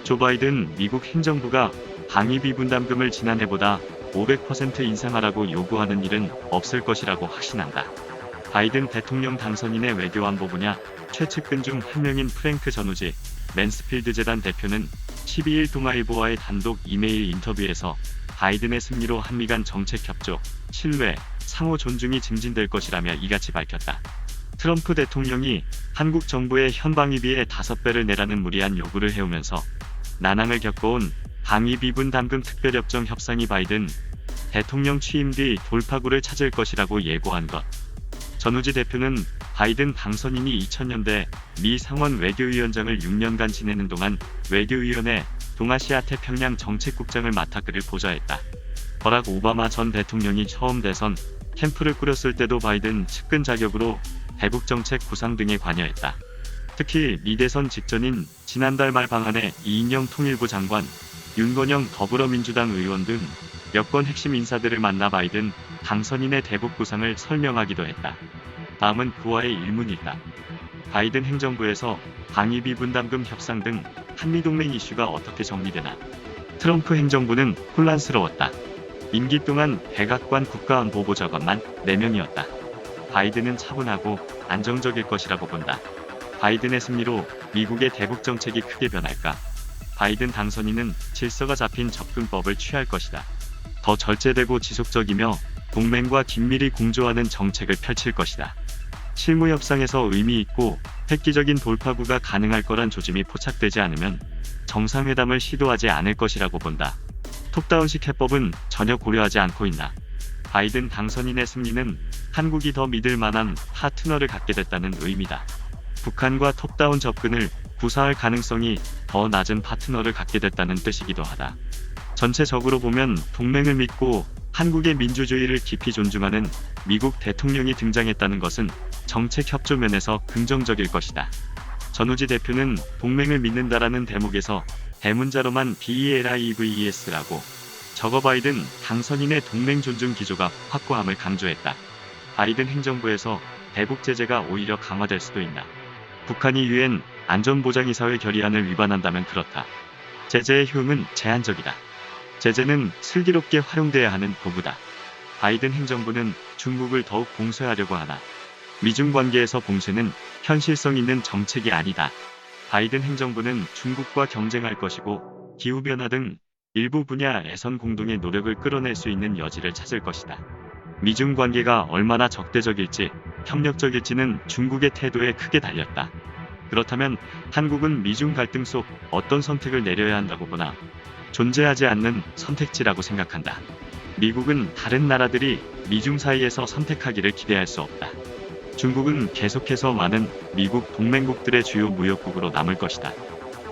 조 바이든 미국 행정부가 방위비 분담금을 지난해보다 500% 인상하라고 요구하는 일은 없을 것이라고 확신한다. 바이든 대통령 당선인의 외교안보 분야 최측근 중 한 명인 프랭크 전우지 맨스필드 재단 대표는 12일 동아일보와의 단독 이메일 인터뷰에서 바이든의 승리로 한미 간 정책 협조, 신뢰, 상호 존중이 증진될 것이라며 이같이 밝혔다. 트럼프 대통령이 한국 정부의 현방위비의 5배를 내라는 무리한 요구를 해오면서 난항을 겪어온 방위비 분담금 특별협정 협상이 바이든 대통령 취임 뒤 돌파구를 찾을 것이라고 예고한 것. 전우지 대표는 바이든 당선인이 2000년대 미 상원 외교위원장을 6년간 지내는 동안 외교위원회 동아시아 태평양 정책국장을 맡아 그를 보좌했다. 버락 오바마 전 대통령이 처음 대선 캠프를 꾸렸을 때도 바이든 측근 자격으로 대북 정책 구상 등에 관여했다. 특히 미 대선 직전인 지난달 말 방한해 이인영 통일부 장관, 윤건영 더불어민주당 의원 등 여권 핵심 인사들을 만나 바이든 당선인의 대북 구상을 설명하기도 했다. 다음은 그와의 일문이다. 바이든 행정부에서 방위비 분담금 협상 등 한미동맹 이슈가 어떻게 정리되나. 트럼프 행정부는 혼란스러웠다. 임기 동안 백악관 국가안보보좌관만 4명이었다. 바이든은 차분하고 안정적일 것이라고 본다. 바이든의 승리로 미국의 대북 정책이 크게 변할까? 바이든 당선인은 질서가 잡힌 접근법을 취할 것이다. 더 절제되고 지속적이며 동맹과 긴밀히 공조하는 정책을 펼칠 것이다. 실무 협상에서 의미 있고 획기적인 돌파구가 가능할 거란 조짐이 포착되지 않으면 정상회담을 시도하지 않을 것이라고 본다. 톱다운식 해법은 전혀 고려하지 않고 있나. 바이든 당선인의 승리는 한국이 더 믿을 만한 파트너를 갖게 됐다는 의미다. 북한과 톱다운 접근을 구사할 가능성이 더 낮은 파트너를 갖게 됐다는 뜻이기도 하다. 전체적으로 보면 동맹을 믿고 한국의 민주주의를 깊이 존중하는 미국 대통령이 등장했다는 것은 정책 협조 면에서 긍정적일 것이다. 전우지 대표는 동맹을 믿는다라는 대목에서 대문자로만 BELIVES라고 적어 바이든 당선인의 동맹 존중 기조가 확고함을 강조했다. 바이든 행정부에서 대북 제재가 오히려 강화될 수도 있나. 북한이 유엔 안전보장이사회 결의안을 위반한다면 그렇다. 제재의 효용은 제한적이다. 제재는 슬기롭게 활용돼야 하는 도구다. 바이든 행정부는 중국을 더욱 봉쇄하려고 하나. 미중 관계에서 봉쇄는 현실성 있는 정책이 아니다. 바이든 행정부는 중국과 경쟁할 것이고 기후변화 등 일부 분야에선 공동의 노력을 끌어낼 수 있는 여지를 찾을 것이다. 미중 관계가 얼마나 적대적일지 협력적일지는 중국의 태도에 크게 달렸다. 그렇다면 한국은 미중 갈등 속 어떤 선택을 내려야 한다고 보나. 존재하지 않는 선택지라고 생각한다. 미국은 다른 나라들이 미중 사이에서 선택하기를 기대할 수 없다. 중국은 계속해서 많은 미국 동맹국들의 주요 무역국으로 남을 것이다.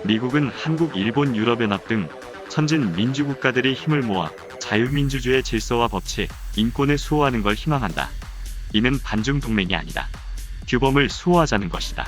미국은 한국, 일본, 유럽연합 등 선진 민주국가들이 힘을 모아 자유민주주의 질서와 법치, 인권을 수호하는 걸 희망한다. 이는 반중 동맹이 아니다. 규범을 수호하자는 것이다.